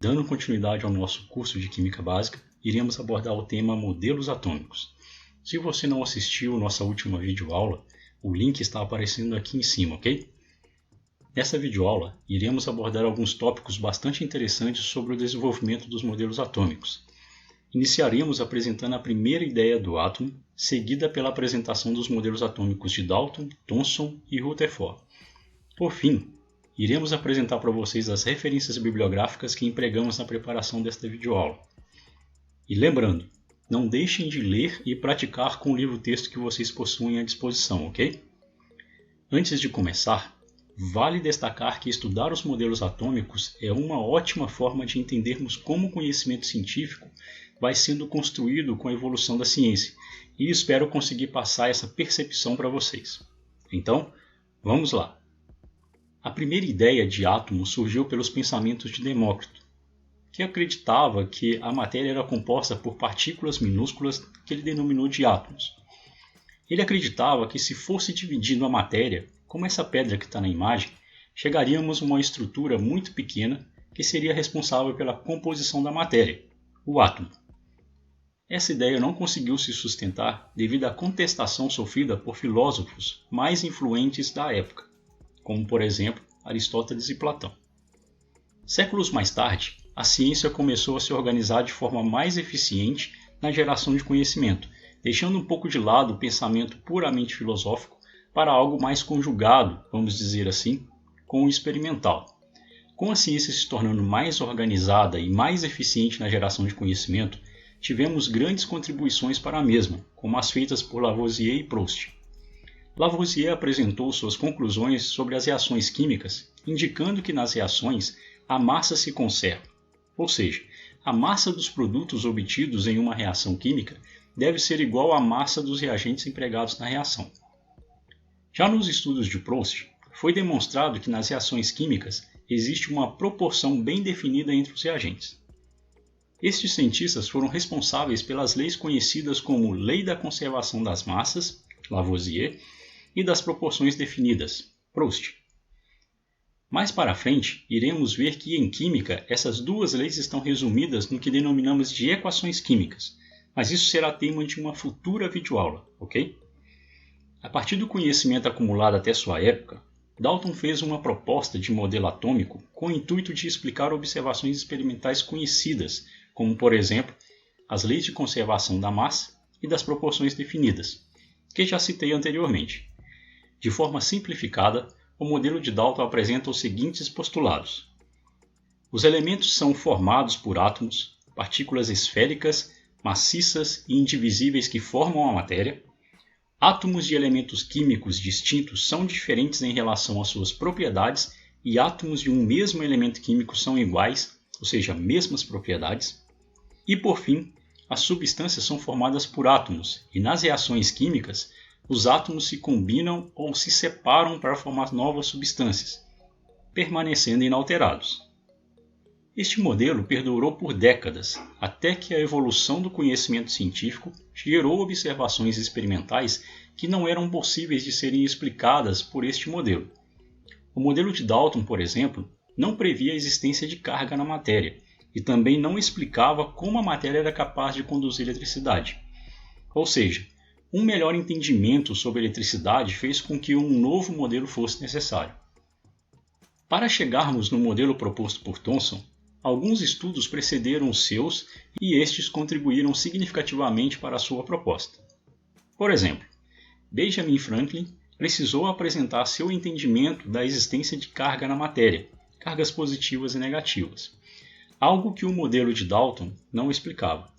Dando continuidade ao nosso curso de Química Básica, iremos abordar o tema modelos atômicos. Se você não assistiu nossa última videoaula, o link está aparecendo aqui em cima, ok? Nessa videoaula, iremos abordar alguns tópicos bastante interessantes sobre o desenvolvimento dos modelos atômicos. Iniciaremos apresentando a primeira ideia do átomo, seguida pela apresentação dos modelos atômicos de Dalton, Thomson e Rutherford. Por fim, iremos apresentar para vocês as referências bibliográficas que empregamos na preparação desta videoaula. E lembrando, não deixem de ler e praticar com o livro-texto que vocês possuem à disposição, ok? Antes de começar, vale destacar que estudar os modelos atômicos é uma ótima forma de entendermos como o conhecimento científico vai sendo construído com a evolução da ciência, e espero conseguir passar essa percepção para vocês. Então, vamos lá! A primeira ideia de átomo surgiu pelos pensamentos de Demócrito, que acreditava que a matéria era composta por partículas minúsculas que ele denominou de átomos. Ele acreditava que se fosse dividindo a matéria, como essa pedra que está na imagem, chegaríamos a uma estrutura muito pequena que seria responsável pela composição da matéria, o átomo. Essa ideia não conseguiu se sustentar devido à contestação sofrida por filósofos mais influentes da época, como por exemplo Aristóteles e Platão. Séculos mais tarde, a ciência começou a se organizar de forma mais eficiente na geração de conhecimento, deixando um pouco de lado o pensamento puramente filosófico para algo mais conjugado, vamos dizer assim, com o experimental. Com a ciência se tornando mais organizada e mais eficiente na geração de conhecimento, tivemos grandes contribuições para a mesma, como as feitas por Lavoisier e Proust. Lavoisier apresentou suas conclusões sobre as reações químicas, indicando que nas reações a massa se conserva, ou seja, a massa dos produtos obtidos em uma reação química deve ser igual à massa dos reagentes empregados na reação. Já nos estudos de Proust, foi demonstrado que nas reações químicas existe uma proporção bem definida entre os reagentes. Estes cientistas foram responsáveis pelas leis conhecidas como Lei da Conservação das Massas, Lavoisier, e das proporções definidas, Proust. Mais para frente, iremos ver que em química essas duas leis estão resumidas no que denominamos de equações químicas, mas isso será tema de uma futura videoaula, ok? A partir do conhecimento acumulado até sua época, Dalton fez uma proposta de modelo atômico com o intuito de explicar observações experimentais conhecidas, como por exemplo, as leis de conservação da massa e das proporções definidas, que já citei anteriormente. De forma simplificada, o modelo de Dalton apresenta os seguintes postulados. Os elementos são formados por átomos, partículas esféricas, maciças e indivisíveis que formam a matéria. Átomos de elementos químicos distintos são diferentes em relação às suas propriedades e átomos de um mesmo elemento químico são iguais, ou seja, mesmas propriedades. E por fim, as substâncias são formadas por átomos e nas reações químicas, os átomos se combinam ou se separam para formar novas substâncias, permanecendo inalterados. Este modelo perdurou por décadas, até que a evolução do conhecimento científico gerou observações experimentais que não eram possíveis de serem explicadas por este modelo. O modelo de Dalton, por exemplo, não previa a existência de carga na matéria e também não explicava como a matéria era capaz de conduzir eletricidade. Ou seja, um melhor entendimento sobre eletricidade fez com que um novo modelo fosse necessário. Para chegarmos no modelo proposto por Thomson, alguns estudos precederam os seus e estes contribuíram significativamente para a sua proposta. Por exemplo, Benjamin Franklin precisou apresentar seu entendimento da existência de carga na matéria, cargas positivas e negativas, algo que o modelo de Dalton não explicava.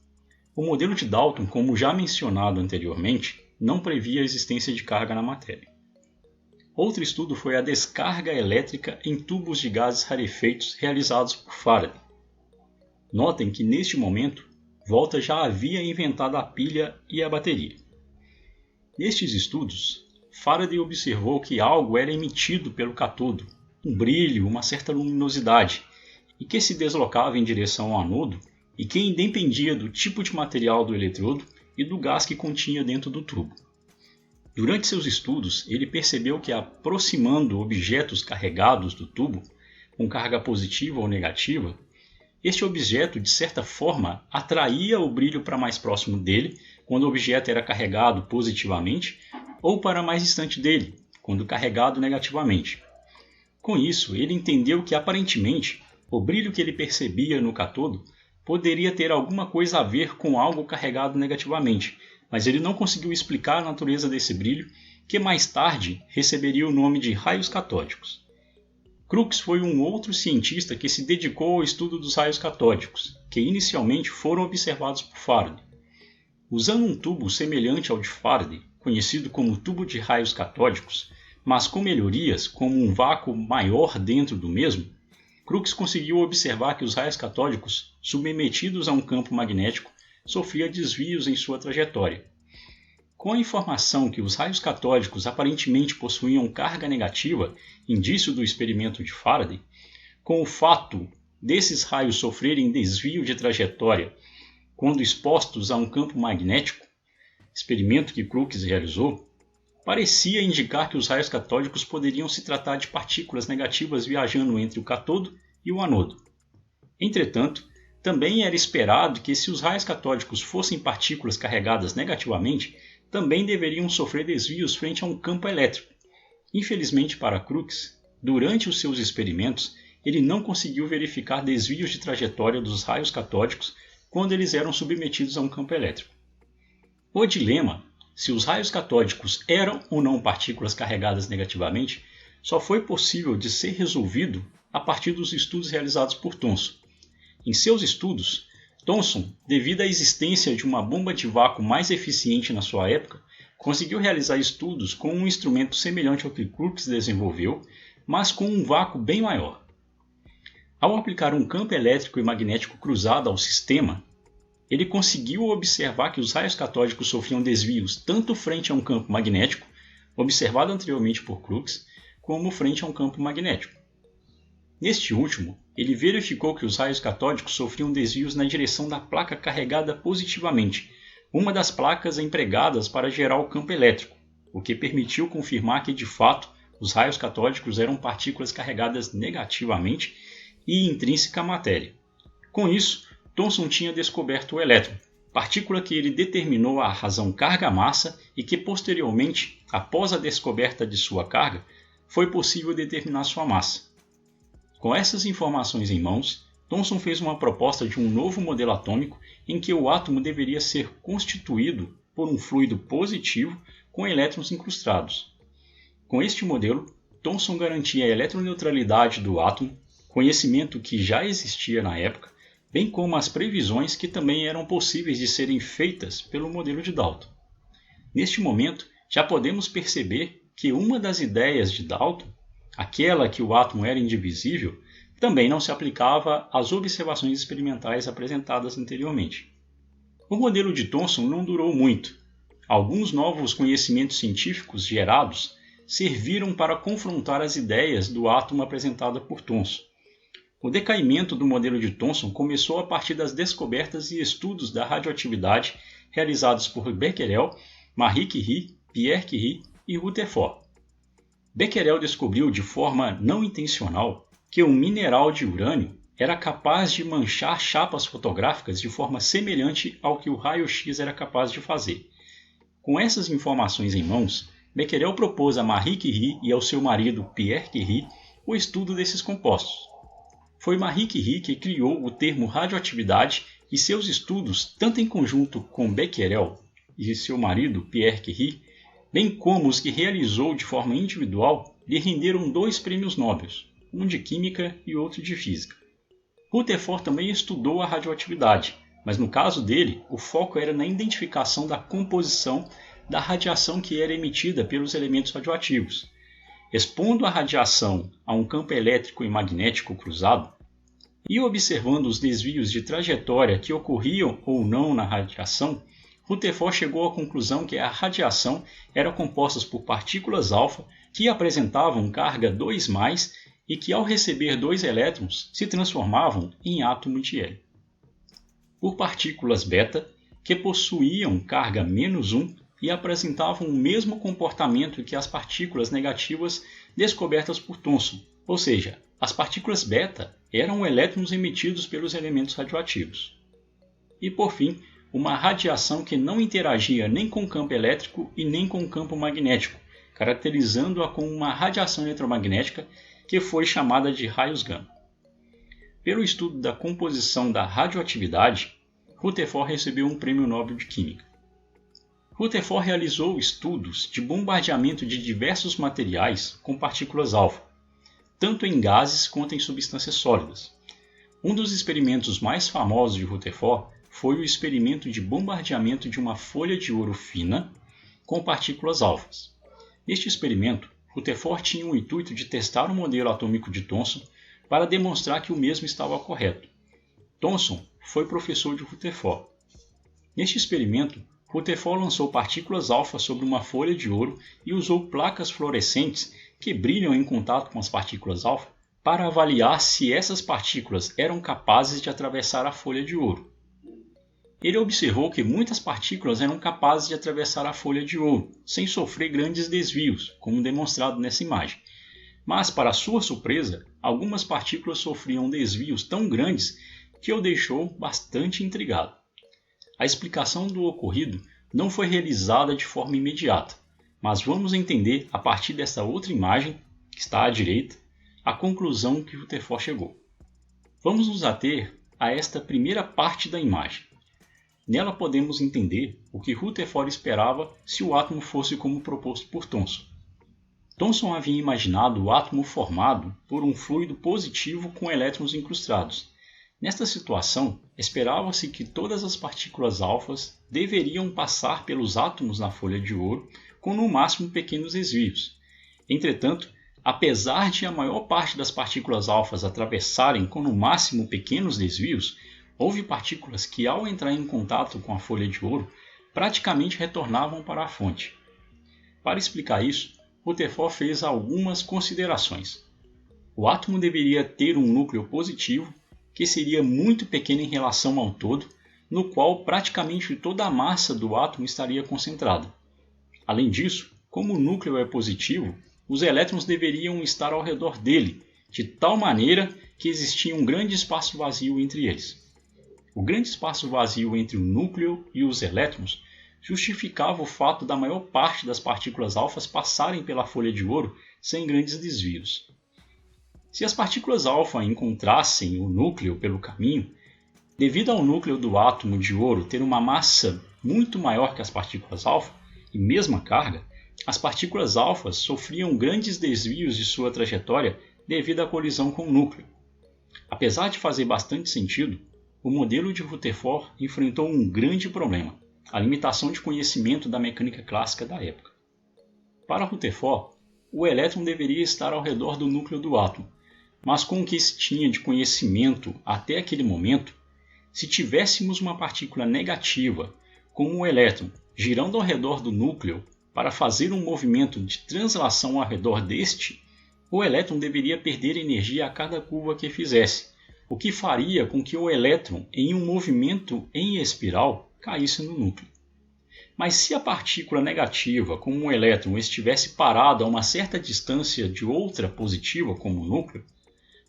O modelo de Dalton, como já mencionado anteriormente, não previa a existência de carga na matéria. Outro estudo foi a descarga elétrica em tubos de gases rarefeitos realizados por Faraday. Notem que neste momento, Volta já havia inventado a pilha e a bateria. Nestes estudos, Faraday observou que algo era emitido pelo cátodo, um brilho, uma certa luminosidade, e que se deslocava em direção ao anodo e que independia do tipo de material do eletrodo e do gás que continha dentro do tubo. Durante seus estudos, ele percebeu que aproximando objetos carregados do tubo, com carga positiva ou negativa, este objeto, de certa forma, atraía o brilho para mais próximo dele, quando o objeto era carregado positivamente, ou para mais distante dele, quando carregado negativamente. Com isso, ele entendeu que, aparentemente, o brilho que ele percebia no cátodo poderia ter alguma coisa a ver com algo carregado negativamente, mas ele não conseguiu explicar a natureza desse brilho, que mais tarde receberia o nome de raios catódicos. Crookes foi um outro cientista que se dedicou ao estudo dos raios catódicos, que inicialmente foram observados por Faraday. Usando um tubo semelhante ao de Faraday, conhecido como tubo de raios catódicos, mas com melhorias como um vácuo maior dentro do mesmo, Crookes conseguiu observar que os raios catódicos, submetidos a um campo magnético, sofriam desvios em sua trajetória. Com a informação que os raios catódicos aparentemente possuíam carga negativa, indício do experimento de Faraday, com o fato desses raios sofrerem desvio de trajetória quando expostos a um campo magnético, experimento que Crookes realizou, parecia indicar que os raios catódicos poderiam se tratar de partículas negativas viajando entre o cátodo e o anodo. Entretanto, também era esperado que se os raios catódicos fossem partículas carregadas negativamente, também deveriam sofrer desvios frente a um campo elétrico. Infelizmente para Crookes, durante os seus experimentos, ele não conseguiu verificar desvios de trajetória dos raios catódicos quando eles eram submetidos a um campo elétrico. O dilema, se os raios catódicos eram ou não partículas carregadas negativamente, só foi possível de ser resolvido a partir dos estudos realizados por Thomson. Em seus estudos, Thomson, devido à existência de uma bomba de vácuo mais eficiente na sua época, conseguiu realizar estudos com um instrumento semelhante ao que Crookes desenvolveu, mas com um vácuo bem maior. Ao aplicar um campo elétrico e magnético cruzado ao sistema, ele conseguiu observar que os raios catódicos sofriam desvios tanto frente a um campo magnético, observado anteriormente por Crookes, como frente a um campo magnético. Neste último, ele verificou que os raios catódicos sofriam desvios na direção da placa carregada positivamente, uma das placas empregadas para gerar o campo elétrico, o que permitiu confirmar que, de fato, os raios catódicos eram partículas carregadas negativamente e intrínseca à matéria. Com isso, Thomson tinha descoberto o elétron, partícula que ele determinou a razão carga-massa e que posteriormente, após a descoberta de sua carga, foi possível determinar sua massa. Com essas informações em mãos, Thomson fez uma proposta de um novo modelo atômico em que o átomo deveria ser constituído por um fluido positivo com elétrons incrustados. Com este modelo, Thomson garantia a eletroneutralidade do átomo, conhecimento que já existia na época, bem como as previsões que também eram possíveis de serem feitas pelo modelo de Dalton. Neste momento, já podemos perceber que uma das ideias de Dalton, aquela que o átomo era indivisível, também não se aplicava às observações experimentais apresentadas anteriormente. O modelo de Thomson não durou muito. Alguns novos conhecimentos científicos gerados serviram para confrontar as ideias do átomo apresentadas por Thomson. O decaimento do modelo de Thomson começou a partir das descobertas e estudos da radioatividade realizados por Becquerel, Marie Curie, Pierre Curie e Rutherford. Becquerel descobriu de forma não intencional que um mineral de urânio era capaz de manchar chapas fotográficas de forma semelhante ao que o raio-x era capaz de fazer. Com essas informações em mãos, Becquerel propôs a Marie Curie e ao seu marido Pierre Curie o estudo desses compostos. Foi Marie Curie que criou o termo radioatividade e seus estudos, tanto em conjunto com Becquerel e seu marido Pierre Curie, bem como os que realizou de forma individual, lhe renderam 2 prêmios Nobel, um de Química e outro de Física. Rutherford também estudou a radioatividade, mas no caso dele, o foco era na identificação da composição da radiação que era emitida pelos elementos radioativos. Expondo a radiação a um campo elétrico e magnético cruzado, e observando os desvios de trajetória que ocorriam ou não na radiação, Rutherford chegou à conclusão que a radiação era composta por partículas alfa que apresentavam carga 2+, e que ao receber 2 elétrons se transformavam em átomos de hélio. Por partículas beta, que possuíam carga -1 e apresentavam o mesmo comportamento que as partículas negativas descobertas por Thomson, ou seja, As partículas beta eram elétrons emitidos pelos elementos radioativos. E por fim, uma radiação que não interagia nem com o campo elétrico e nem com o campo magnético, caracterizando-a como uma radiação eletromagnética que foi chamada de raios gama. Pelo estudo da composição da radioatividade, Rutherford recebeu um prêmio Nobel de Química. Rutherford realizou estudos de bombardeamento de diversos materiais com partículas alfa, tanto em gases quanto em substâncias sólidas. Um dos experimentos mais famosos de Rutherford foi o experimento de bombardeamento de uma folha de ouro fina com partículas alfas. Neste experimento, Rutherford tinha o intuito de testar o modelo atômico de Thomson para demonstrar que o mesmo estava correto. Thomson foi professor de Rutherford. Neste experimento, Rutherford lançou partículas alfa sobre uma folha de ouro e usou placas fluorescentes que brilham em contato com as partículas alfa para avaliar se essas partículas eram capazes de atravessar a folha de ouro. Ele observou que muitas partículas eram capazes de atravessar a folha de ouro, sem sofrer grandes desvios, como demonstrado nessa imagem. Mas, para sua surpresa, algumas partículas sofriam desvios tão grandes que o deixou bastante intrigado. A explicação do ocorrido não foi realizada de forma imediata, mas vamos entender, a partir dessa outra imagem, que está à direita, a conclusão que Rutherford chegou. Vamos nos ater a esta primeira parte da imagem. Nela podemos entender o que Rutherford esperava se o átomo fosse como proposto por Thomson. Thomson havia imaginado o átomo formado por um fluido positivo com elétrons incrustados. Nesta situação, esperava-se que todas as partículas alfas deveriam passar pelos átomos na folha de ouro com no máximo pequenos desvios. Entretanto, apesar de a maior parte das partículas alfas atravessarem com no máximo pequenos desvios, houve partículas que, ao entrar em contato com a folha de ouro, praticamente retornavam para a fonte. Para explicar isso, Rutherford fez algumas considerações. O átomo deveria ter um núcleo positivo, que seria muito pequeno em relação ao todo, no qual praticamente toda a massa do átomo estaria concentrada. Além disso, como o núcleo é positivo, os elétrons deveriam estar ao redor dele, de tal maneira que existia um grande espaço vazio entre eles. O grande espaço vazio entre o núcleo e os elétrons justificava o fato da maior parte das partículas alfas passarem pela folha de ouro sem grandes desvios. Se as partículas alfa encontrassem o núcleo pelo caminho, devido ao núcleo do átomo de ouro ter uma massa muito maior que as partículas alfa e mesma carga, as partículas alfas sofriam grandes desvios de sua trajetória devido à colisão com o núcleo. Apesar de fazer bastante sentido, o modelo de Rutherford enfrentou um grande problema, a limitação de conhecimento da mecânica clássica da época. Para Rutherford, o elétron deveria estar ao redor do núcleo do átomo, mas com o que se tinha de conhecimento até aquele momento, se tivéssemos uma partícula negativa, como o elétron, girando ao redor do núcleo para fazer um movimento de translação ao redor deste, o elétron deveria perder energia a cada curva que fizesse, o que faria com que o elétron, em um movimento em espiral, caísse no núcleo. Mas se a partícula negativa, como o elétron, estivesse parada a uma certa distância de outra positiva, como o núcleo,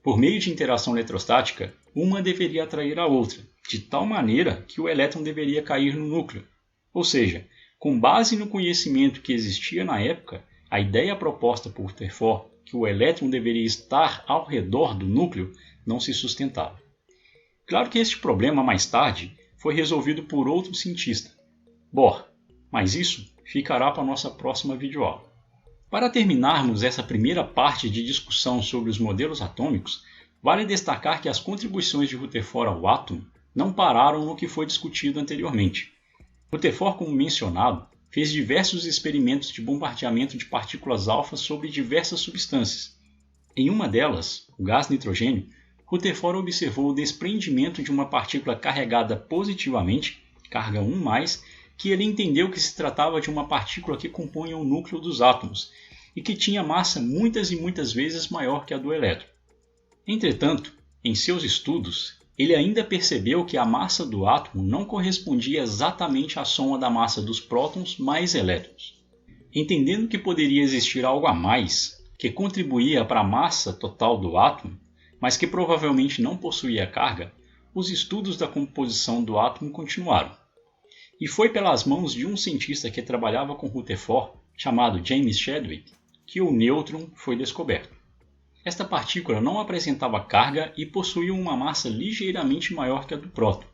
por meio de interação eletrostática, uma deveria atrair a outra, de tal maneira que o elétron deveria cair no núcleo. Ou seja, com base no conhecimento que existia na época, a ideia proposta por Rutherford, que o elétron deveria estar ao redor do núcleo, não se sustentava. Claro que este problema, mais tarde, foi resolvido por outro cientista, Bohr, mas isso ficará para a nossa próxima videoaula. Para terminarmos essa primeira parte de discussão sobre os modelos atômicos, vale destacar que as contribuições de Rutherford ao átomo não pararam no que foi discutido anteriormente. Rutherford, como mencionado, fez diversos experimentos de bombardeamento de partículas alfa sobre diversas substâncias. Em uma delas, o gás nitrogênio, Rutherford observou o desprendimento de uma partícula carregada positivamente, carga 1+, que ele entendeu que se tratava de uma partícula que compunha o núcleo dos átomos e que tinha massa muitas e muitas vezes maior que a do elétron. Entretanto, em seus estudos, ele ainda percebeu que a massa do átomo não correspondia exatamente à soma da massa dos prótons mais elétrons. Entendendo que poderia existir algo a mais, que contribuía para a massa total do átomo, mas que provavelmente não possuía carga, os estudos da composição do átomo continuaram. E foi pelas mãos de um cientista que trabalhava com Rutherford, chamado James Chadwick, que o nêutron foi descoberto. Esta partícula não apresentava carga e possuía uma massa ligeiramente maior que a do próton.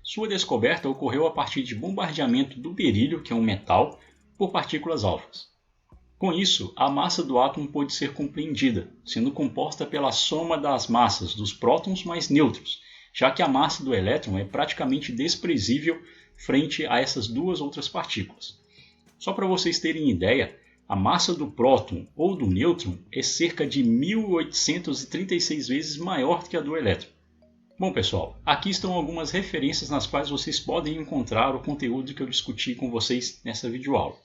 Sua descoberta ocorreu a partir de bombardeamento do berílio, que é um metal, por partículas alfas. Com isso, a massa do átomo pôde ser compreendida, sendo composta pela soma das massas dos prótons mais nêutrons, já que a massa do elétron é praticamente desprezível frente a essas duas outras partículas. Só para vocês terem ideia, a massa do próton ou do nêutron é cerca de 1836 vezes maior que a do elétron. Bom pessoal, aqui estão algumas referências nas quais vocês podem encontrar o conteúdo que eu discuti com vocês nessa videoaula.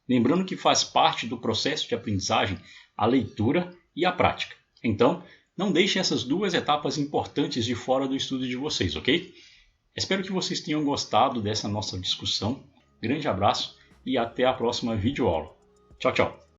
Lembrando que faz parte do processo de aprendizagem a leitura e a prática. Então, não deixem essas duas etapas importantes de fora do estudo de vocês, ok? Espero que vocês tenham gostado dessa nossa discussão. Grande abraço e até a próxima videoaula. Tchau, tchau!